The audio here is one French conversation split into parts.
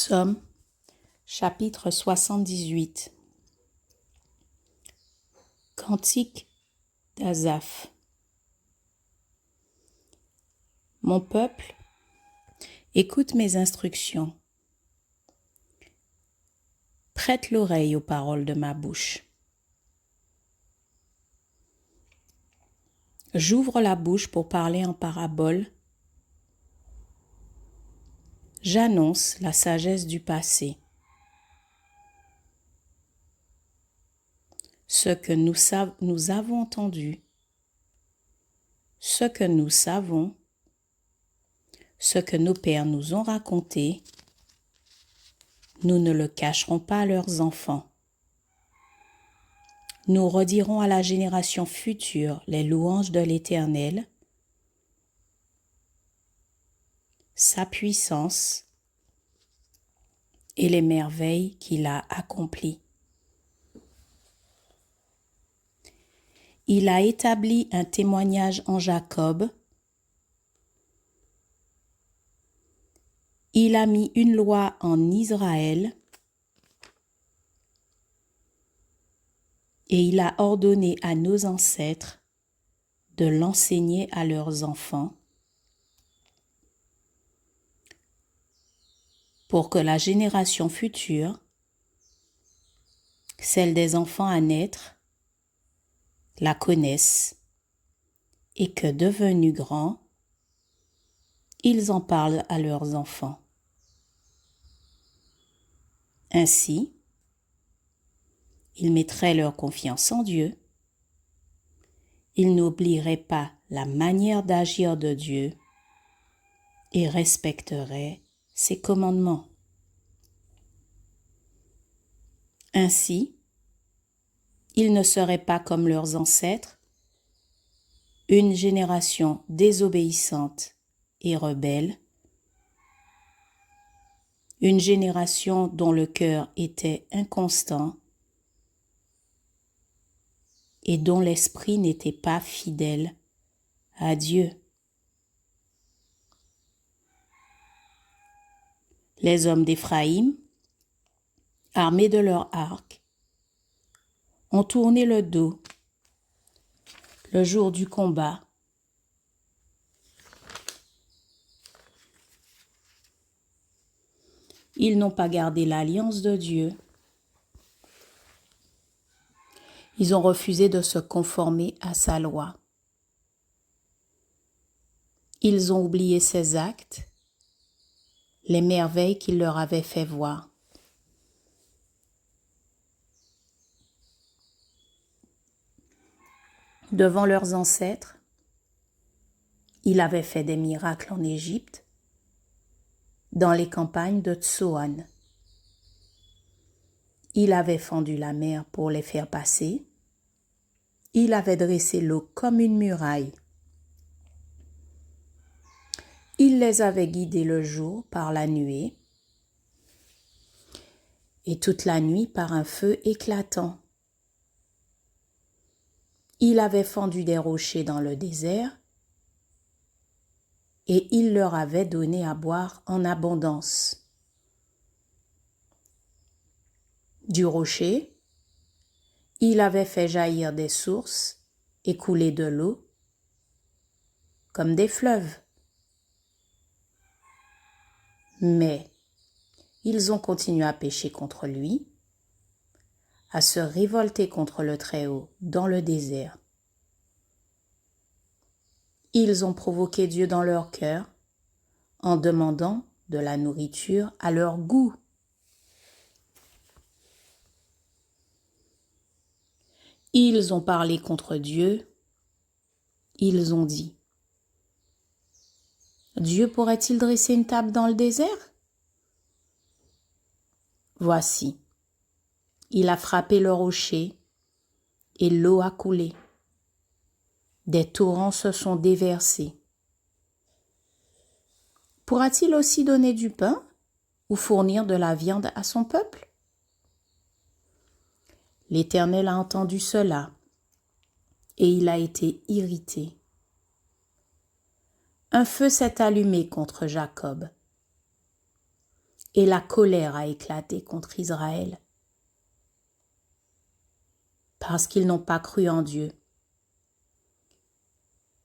Psaume, chapitre 78. Cantique d'Asaph. Mon peuple, écoute mes instructions. Prête l'oreille aux paroles de ma bouche. J'ouvre la bouche pour parler en parabole. J'annonce la sagesse du passé. Ce que nous avons entendu, ce que nous savons, ce que nos pères nous ont raconté, nous ne le cacherons pas à leurs enfants. Nous redirons à la génération future les louanges de l'Éternel, sa puissance et les merveilles qu'il a accomplies. Il a établi un témoignage en Jacob. Il a mis une loi en Israël et il a ordonné à nos ancêtres de l'enseigner à leurs enfants pour que la génération future, celle des enfants à naître, la connaissent et que devenus grands, ils en parlent à leurs enfants. Ainsi, ils mettraient leur confiance en Dieu, ils n'oublieraient pas la manière d'agir de Dieu et respecteraient ses commandements. Ainsi, ils ne seraient pas comme leurs ancêtres, une génération désobéissante et rebelle, une génération dont le cœur était inconstant et dont l'esprit n'était pas fidèle à Dieu. Les hommes d'Éphraïm, armés de leurs arcs, ont tourné le dos le jour du combat. Ils n'ont pas gardé l'alliance de Dieu. Ils ont refusé de se conformer à sa loi. Ils ont oublié ses actes, les merveilles qu'il leur avait fait voir. Devant leurs ancêtres, il avait fait des miracles en Égypte, dans les campagnes de Tsoan. Il avait fendu la mer pour les faire passer. Il avait dressé l'eau comme une muraille. Il les avait guidés le jour par la nuée et toute la nuit par un feu éclatant. Il avait fendu des rochers dans le désert et il leur avait donné à boire en abondance. Du rocher, il avait fait jaillir des sources et couler de l'eau comme des fleuves. Mais ils ont continué à pécher contre lui, à se révolter contre le Très-Haut dans le désert. Ils ont provoqué Dieu dans leur cœur en demandant de la nourriture à leur goût. Ils ont parlé contre Dieu. Ils ont dit: Dieu pourrait-il dresser une table dans le désert? Voici, il a frappé le rocher et l'eau a coulé. Des torrents se sont déversés. Pourra-t-il aussi donner du pain ou fournir de la viande à son peuple? L'Éternel a entendu cela et il a été irrité. Un feu s'est allumé contre Jacob et la colère a éclaté contre Israël, parce qu'ils n'ont pas cru en Dieu,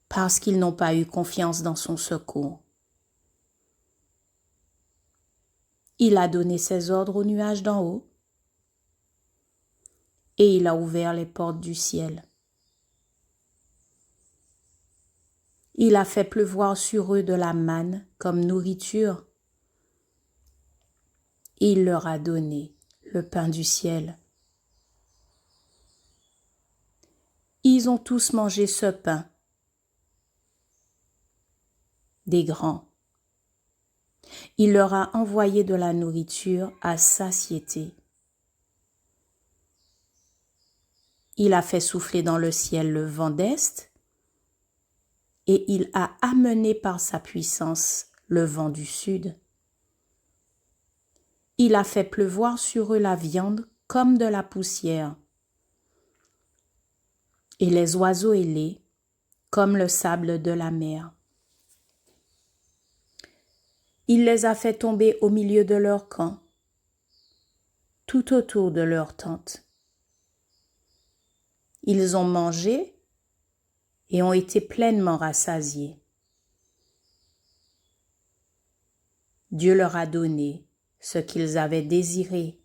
parce qu'ils n'ont pas eu confiance dans son secours. Il a donné ses ordres aux nuages d'en haut, et il a ouvert les portes du ciel. Il a fait pleuvoir sur eux de la manne comme nourriture. Il leur a donné le pain du ciel. Ils ont tous mangé ce pain, des grands. Il leur a envoyé de la nourriture à satiété. Il a fait souffler dans le ciel le vent d'est, et il a amené par sa puissance le vent du sud. Il a fait pleuvoir sur eux la viande comme de la poussière, et les oiseaux ailés comme le sable de la mer. Il les a fait tomber au milieu de leur camp, tout autour de leur tente. Ils ont mangé et ont été pleinement rassasiés. Dieu leur a donné ce qu'ils avaient désiré.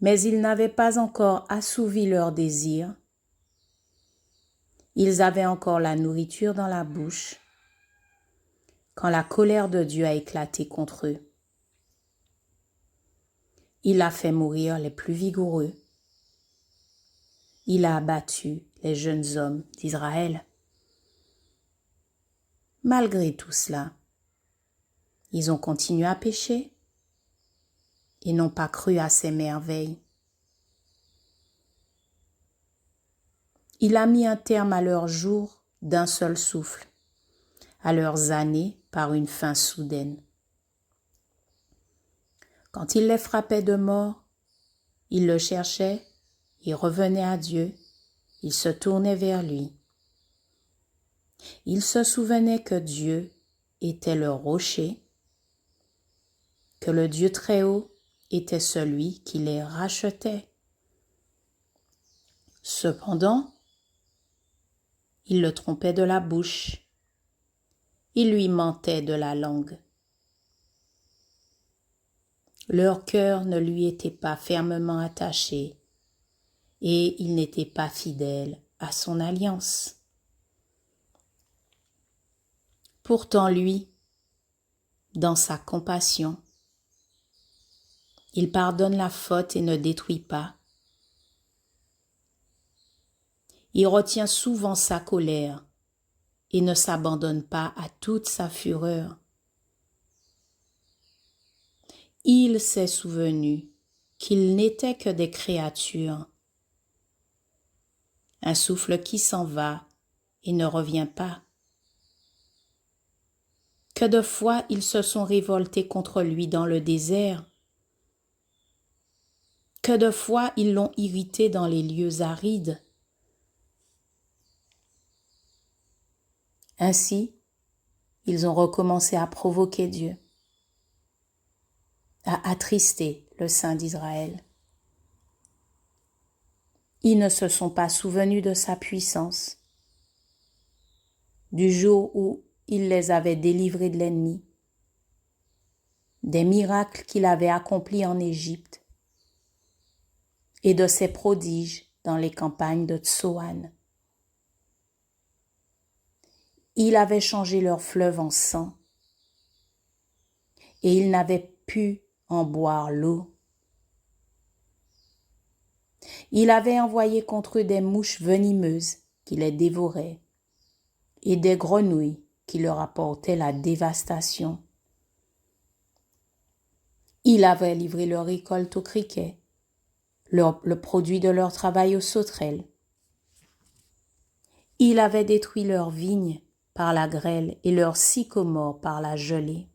Mais ils n'avaient pas encore assouvi leur désir. Ils avaient encore la nourriture dans la bouche quand la colère de Dieu a éclaté contre eux. Il a fait mourir les plus vigoureux. Il a abattu les jeunes hommes d'Israël. Malgré tout cela, ils ont continué à pécher et n'ont pas cru à ses merveilles. Il a mis un terme à leurs jours d'un seul souffle, à leurs années par une fin soudaine. Quand il les frappait de mort, ils le cherchaient, ils revenaient à Dieu, ils se tournaient vers lui. Ils se souvenaient que Dieu était leur rocher, que le Dieu très haut était celui qui les rachetait. Cependant, ils le trompaient de la bouche, ils lui mentaient de la langue. Leur cœur ne lui était pas fermement attaché et ils n'étaient pas fidèles à son alliance. Pourtant lui, dans sa compassion, il pardonne la faute et ne détruit pas. Il retient souvent sa colère et ne s'abandonne pas à toute sa fureur. Il s'est souvenu qu'ils n'étaient que des créatures, un souffle qui s'en va et ne revient pas. Que de fois ils se sont révoltés contre lui dans le désert, que de fois ils l'ont irrité dans les lieux arides. Ainsi, ils ont recommencé à provoquer Dieu, à attrister le Saint d'Israël. Ils ne se sont pas souvenus de sa puissance, du jour où il les avait délivrés de l'ennemi, des miracles qu'il avait accomplis en Égypte et de ses prodiges dans les campagnes de Tsoan. Il avait changé leur fleuve en sang et ils n'avaient pu en boire l'eau. Il avait envoyé contre eux des mouches venimeuses qui les dévoraient et des grenouilles qui leur apportaient la dévastation. Il avait livré leur récolte aux criquets, le produit de leur travail aux sauterelles. Il avait détruit leurs vignes par la grêle et leurs sycomores par la gelée.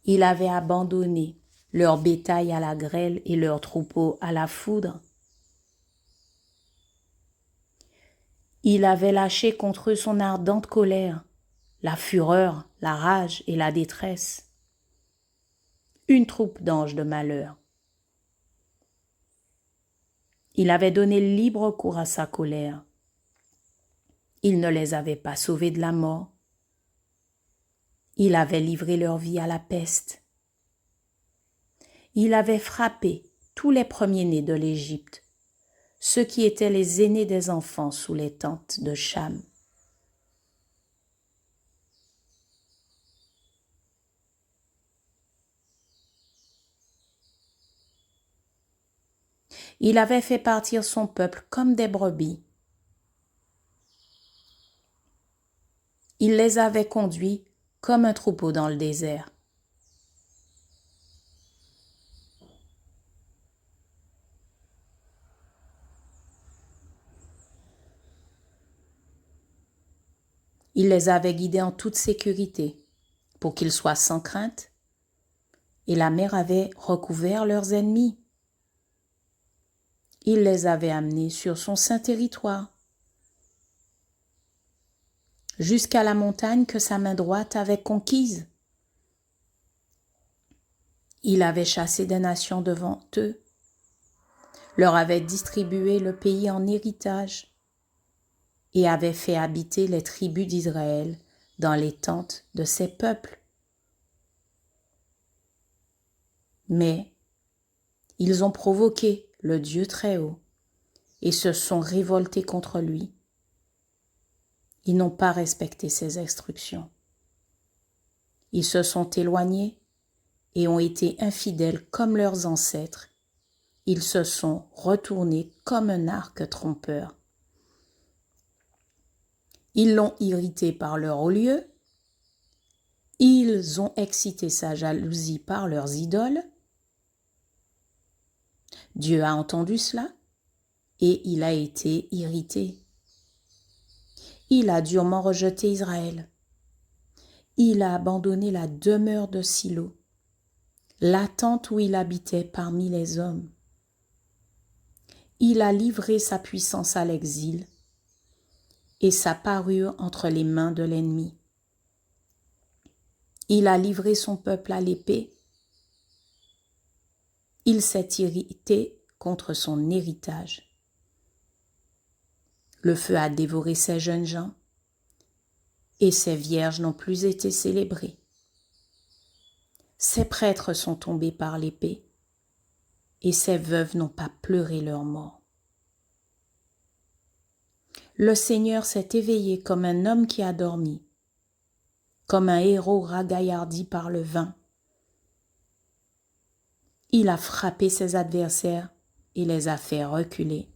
Il avait abandonné leur bétail à la grêle et leurs troupeaux à la foudre. Il avait lâché contre eux son ardente colère la fureur, la rage et la détresse. Une troupe d'anges de malheur. Il avait donné libre cours à sa colère. Il ne les avait pas sauvés de la mort. Il avait livré leur vie à la peste. Il avait frappé tous les premiers-nés de l'Égypte, ceux qui étaient les aînés des enfants sous les tentes de Cham. Il avait fait partir son peuple comme des brebis. Il les avait conduits comme un troupeau dans le désert. Il les avait guidés en toute sécurité pour qu'ils soient sans crainte, et la mer avait recouvert leurs ennemis. Il les avait amenés sur son saint territoire, jusqu'à la montagne que sa main droite avait conquise. Il avait chassé des nations devant eux, leur avait distribué le pays en héritage et avait fait habiter les tribus d'Israël dans les tentes de ses peuples. Mais ils ont provoqué le Dieu Très-Haut et se sont révoltés contre lui. Ils n'ont pas respecté ses instructions. Ils se sont éloignés et ont été infidèles comme leurs ancêtres. Ils se sont retournés comme un arc trompeur. Ils l'ont irrité par leur haut lieu. Ils ont excité sa jalousie par leurs idoles. Dieu a entendu cela et il a été irrité. Il a durement rejeté Israël. Il a abandonné la demeure de Silo, la tente où il habitait parmi les hommes. Il a livré sa puissance à l'exil et sa parure entre les mains de l'ennemi. Il a livré son peuple à l'épée. Il s'est irrité contre son héritage. Le feu a dévoré ses jeunes gens et ses vierges n'ont plus été célébrées. Ses prêtres sont tombés par l'épée et ses veuves n'ont pas pleuré leur mort. Le Seigneur s'est éveillé comme un homme qui a dormi, comme un héros ragaillardi par le vin. Il a frappé ses adversaires et les a fait reculer.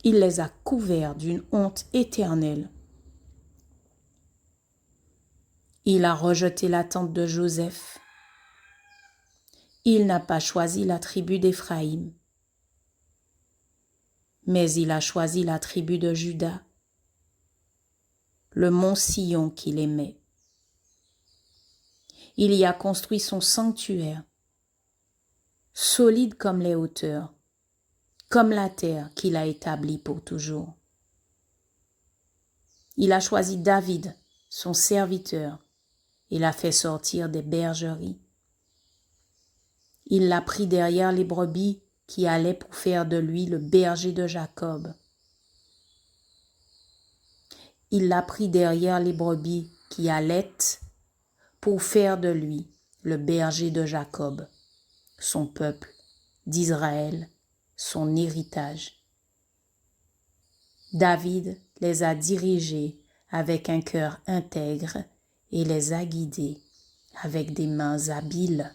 Il les a couverts d'une honte éternelle. Il a rejeté la tente de Joseph. Il n'a pas choisi la tribu d'Éphraïm, mais il a choisi la tribu de Juda, le mont Sion qu'il aimait. Il y a construit son sanctuaire, solide comme les hauteurs, comme la terre qu'il a établie pour toujours. Il a choisi David, son serviteur, et l'a fait sortir des bergeries. Il l'a pris derrière les brebis qui allaient pour faire de lui le berger de Jacob. Il l'a pris derrière les brebis qui allaient pour faire de lui le berger de Jacob, son peuple, d'Israël, son héritage. David les a dirigés avec un cœur intègre et les a guidés avec des mains habiles.